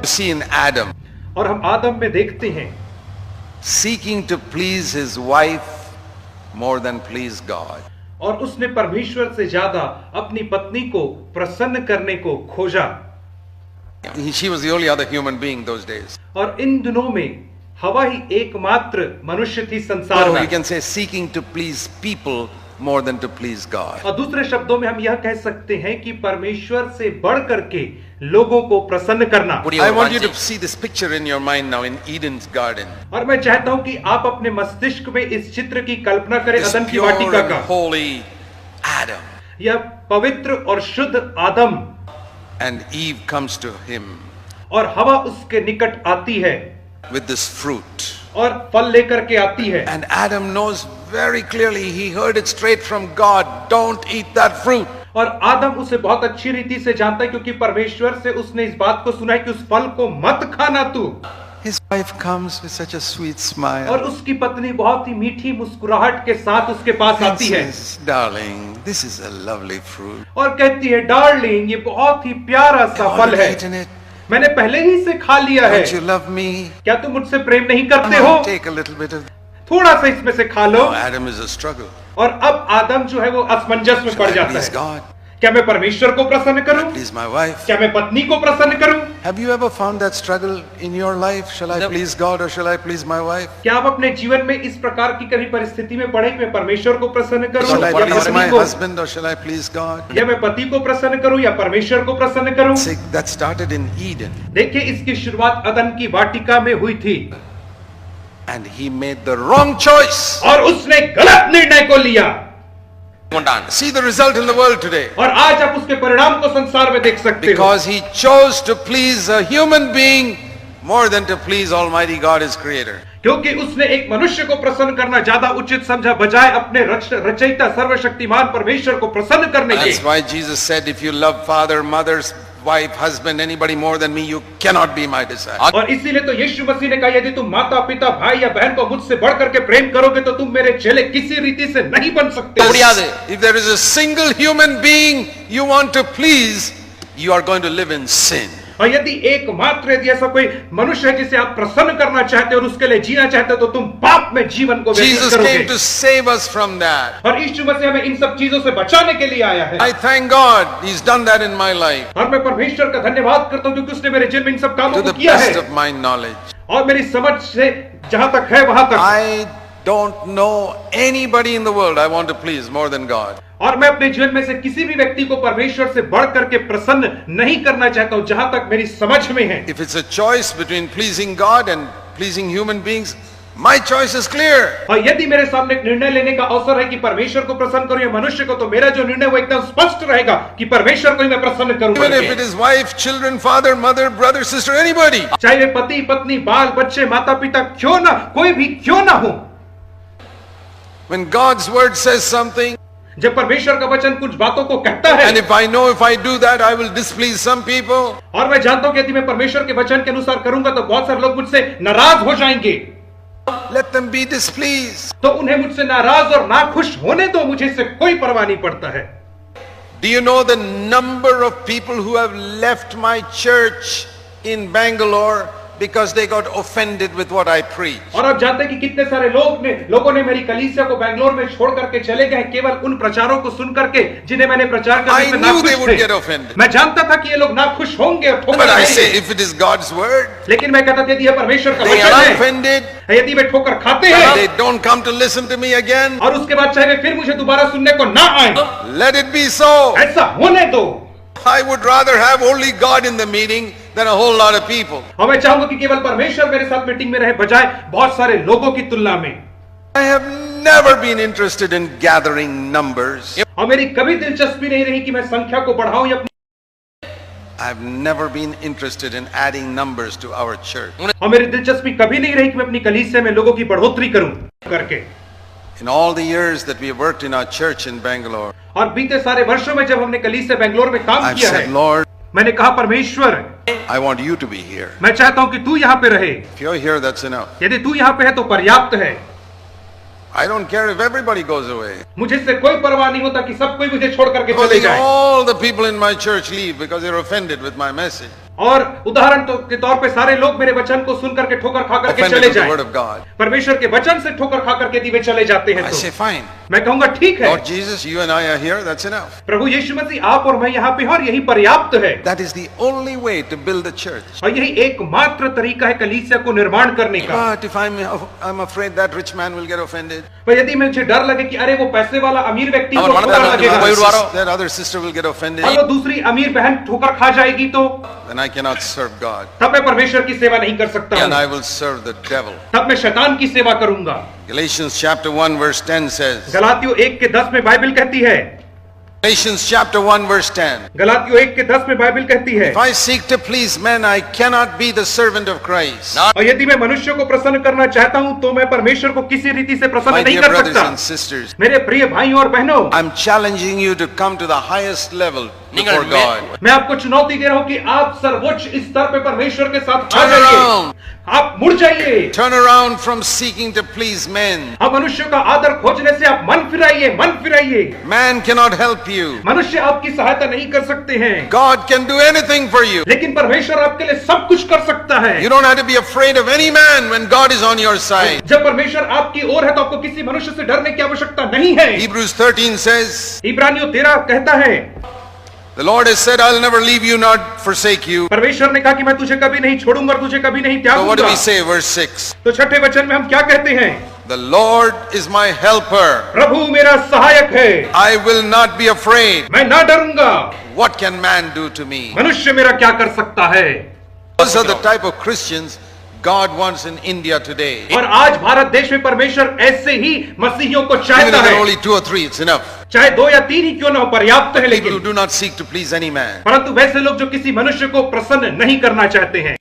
see in Adam, और हम आदम में देखते हैं seeking to please his wife more than please God. और उसने परमेश्वर से ज्यादा अपनी पत्नी को प्रसन्न करने को खोजा। She was the only other human being those days. और इन दिनों में हवा ही एकमात्र मनुष्य थी संसार So में। we can say seeking to please people more than to please God. और दूसरे शब्दों में हम यह कह सकते हैं कि परमेश्वर से बढ़ करके लोगों को प्रसन्न करना। I want you to see this picture in your mind now in Eden's garden. और मैं चाहता हूं कि आप अपने मस्तिष्क में इस चित्र की कल्पना करें This अदन की pure वाटिका and का। holy Adam. यह पवित्र और शुद्ध आदम And Eve comes to him और हवा उसके निकट आती है with this fruit. और फल लेकर के आती है। And Adam knows very clearly, he heard it straight from God, don't eat that fruit. और आदम उसे बहुत अच्छी रीति से जानता है क्योंकि परमेश्वर से उसने इस बात को सुना है कि उस फल को मत खाना तू। His wife comes with such a sweet smile. और उसकी पत्नी बहुत ही मीठी मुस्कुराहट के साथ उसके पास And आती है says, darling, this is a lovely fruit. और कहती है डार्लिंग ये बहुत ही प्यारा सा Have फल you है, eaten it? मैंने पहले ही से खा लिया है। Don't you love me? क्या तुम मुझसे प्रेम नहीं करते Come हो? on, take a little bit of. थोड़ा सा इसमें से खा लो। Now Adam is a struggle. और अब आदम जो है वो असमंजस में Shall पड़ I जाता please है। God? क्या मैं परमेश्वर को प्रसन्न करूं? Please my wife? क्या मैं पत्नी को प्रसन्न करूं? Have you ever found that struggle in your life? Shall I please God or shall I please my wife? क्या आप अपने जीवन में इस प्रकार की कभी परिस्थिति में पड़े कि मैं परमेश्वर को प्रसन्न करूं Shall I या please my पत्नी को, husband or shall I please God? या मैं पति को प्रसन्न करूं या परमेश्वर को प्रसन्न करूं? See, that started in Eden. देखिए इसकी शुरुआत अदन की वाटिका में हुई थी And he made the wrong choice. और उसने गलत निर्णय को लिया See the result in the world today. और आज आप उसके परिणाम को संसार में देख सकते हो Because he chose to please a human being more than to please Almighty God, his creator. क्योंकि उसने एक मनुष्य को प्रसन्न करना ज्यादा उचित समझा बजाय अपने रचयिता सर्वशक्तिमान परमेश्वर को प्रसन्न करने के। That's why Jesus said, if you love father, mother, wife, husband, anybody more than me, you cannot be my disciple. और इसीलिए तो यीशु मसीह ने कहा यदि तुम माता पिता भाई या बहन को मुझसे बढ़ करके प्रेम करोगे तो तुम मेरे चेले किसी रीति से नहीं बन सकते। If there is a single human being you want to please, you are going to live in sin. और यदि एकमात्र यदि ऐसा कोई मनुष्य है जिसे आप प्रसन्न करना चाहते हो और उसके लिए जीना चाहते हो तो तुम पाप में जीवन को व्यतीत Jesus करोगे। came to save us from that. और यीशु मसीह हमें इन सब चीजों से बचाने के लिए आया है। I thank God he's done that in my life और मैं परमेश्वर का धन्यवाद करता हूँ क्योंकि उसने मेरे जीवन में इन सब कामों to को the किया है best of my knowledge. और मेरी समझ से जहां तक है वहां तक। I don't know anybody in the world I want to please more than God. और मैं अपने जीवन में से किसी भी व्यक्ति को परमेश्वर से बढ़ करके प्रसन्न नहीं करना चाहता हूं जहां तक मेरी समझ में है। If it's a choice between pleasing God and pleasing human beings, my choice is clear. और यदि मेरे सामने एक निर्णय लेने का अवसर है कि परमेश्वर को प्रसन्न करूं या मनुष्य को तो मेरा जो निर्णय वो एकदम स्पष्ट रहेगा कि परमेश्वर को ही मैं प्रसन्न करूंगा। Even if it is wife, children, father, mother, brother, sister, anybody. चाहे वे पति पत्नी बाल बच्चे माता पिता क्यों ना कोई भी क्यों ना हो। When God's word says something, जब परमेश्वर का वचन कुछ बातों को कहता है and if I know if I do that I will displease some people, और मैं जानता हूं कि यदि मैं परमेश्वर के वचन के अनुसार करूंगा तो बहुत सारे लोग मुझसे नाराज हो जाएंगे let them be displeased. तो उन्हें मुझसे नाराज और नाखुश होने दो, मुझे इससे कोई परवाह नहीं पड़ता है। Do you know the number of people who have left my church in Bangalore because they got offended with what I preach? और आप जानते हैं कि कितने सारे लोगों ने मेरी कलीसिया को बेंगलोर में छोड़ करके चले गए केवल उन प्रचारों को सुन करके जिन्हें मैंने प्रचार I करने से knew they would नाखुश get थे। offended. मैं जानता था कि ये लोग नाखुश होंगे और ठोकर But I खाएंगे। say if it is God's word, लेकिन मैं कहता था यदि यह परमेश्वर का they वचन are है, offended, यदि वे ठोकर खाते and हैं they don't come to listen to me again, और उसके बाद चाहे वे फिर मुझे दोबारा सुनने को ना आए, let it be so. ऐसा होने दो। I would rather have only God in the meeting than a whole lot of people. और मैं चाहूंगा कि केवल परमेश्वर मेरे साथ मीटिंग में रहे बजाय बहुत सारे लोगों की तुलना में। I have never been interested in gathering numbers. और मेरी कभी दिलचस्पी नहीं रही कि मैं संख्या को बढ़ाऊं या I've never been interested in adding numbers to our church. और मेरी दिलचस्पी कभी नहीं रही कि मैं अपनी कलीसिया में लोगों की बढ़ोतरी करूं करके। In all the years that we have worked in our church in Bangalore, और बीते सारे वर्षों में जब हमने कलीसिया बेंगलोर में काम I've किया said, है, Lord, मैंने कहा परमेश्वर I want you to be here. मैं चाहता हूं कि तू यहाँ पे रहे। If you're here, that's enough. यदि तू यहाँ पे है तो पर्याप्त है। I don't care if everybody goes away. मुझे इससे कोई परवाह नहीं होता कि सब कोई मुझे छोड़ करके चले Only जाए। all the people in my church leave because they're offended with my message. और उदाहरण के तौर पे सारे लोग मेरे वचन को सुन करके ठोकर खा करके offended चले with the जाएं। word of God. परमेश्वर के वचन से ठोकर खा करके यदि वे चले जाते हैं I say, तो fine. मैं कहूंगा ठीक है, Lord Jesus, you and I are here, that's enough. प्रभु यीशु मसीह आप और मैं यहाँ पे हैं और यही पर्याप्त है। That is the only way to build a church. और यही एकमात्र तरीका है कलीसिया को निर्माण करने का। But if I'm afraid that rich man will get offended, पर यदि मुझे डर लगे कि अरे वो पैसे वाला अमीर व्यक्ति को और ठोकर लगेगा, that other sister will get offended, और वो दूसरी अमीर बहन ठोकर खा जाएगी तो then I cannot serve God. तब मैं परमेश्वर की सेवा नहीं कर सकता And हूँ, I will serve the devil. तब मैं शैतान की सेवा करूंगा। Galatians chapter 1 verse 10 says, गलातियों 1:10 में बाइबल कहती है, Galatians chapter 1 verse 10, गलातियों 1:10 में बाइबल कहती है, if I seek to please men, I cannot be the servant of Christ. और यदि मैं मनुष्य को प्रसन्न करना चाहता हूँ तो मैं परमेश्वर को किसी रीति से My प्रसन्न नहीं dear कर brothers सकता। and sisters, मेरे प्रिय भाइयों और बहनों, I'm challenging you to come to the highest level before God. मैं आपको चुनौती दे रहा हूँ कि आप सर्वोच्च स्तर पे परमेश्वर के साथ आ Turn जाइए, around. आप मुड़ जाइए। Turn around from seeking to please men. अब मनुष्य का आदर खोजने से आप मन फिराइए, मन फिराइए। Man cannot help you. मनुष्य आपकी सहायता नहीं कर सकते हैं, God can do anything for you. लेकिन परमेश्वर आपके लिए सब कुछ कर सकता है। You don't have to be afraid of any man when God is on your side. जब परमेश्वर आपकी ओर है तो आपको किसी मनुष्य से डरने की आवश्यकता नहीं है। Hebrews 13 says, इब्रानियों 13 कहता है, the Lord has said, I'll never leave you nor forsake you. परमेश्वर ने कहा कि मैं तुझे कभी नहीं छोड़ूंगा और तुझे कभी नहीं So what do त्यागूंगा। we say, verse 6? तो छठे वचन में हम क्या कहते हैं? The Lord is my helper. प्रभु मेरा सहायक है, I will not be afraid. मैं ना डरूंगा। What can man do to me? मनुष्य मेरा क्या कर सकता है? Those are the type of Christians God wants in India today. और आज भारत देश में परमेश्वर ऐसे ही मसीहियों को Even if चाहता there are है, only 2 or 3, it's enough. चाहे 2 या 3 ही क्यों ना हो, पर्याप्त है। People who लेकिन do not seek to please any man. परंतु वैसे लोग जो किसी मनुष्य को प्रसन्न नहीं करना चाहते हैं,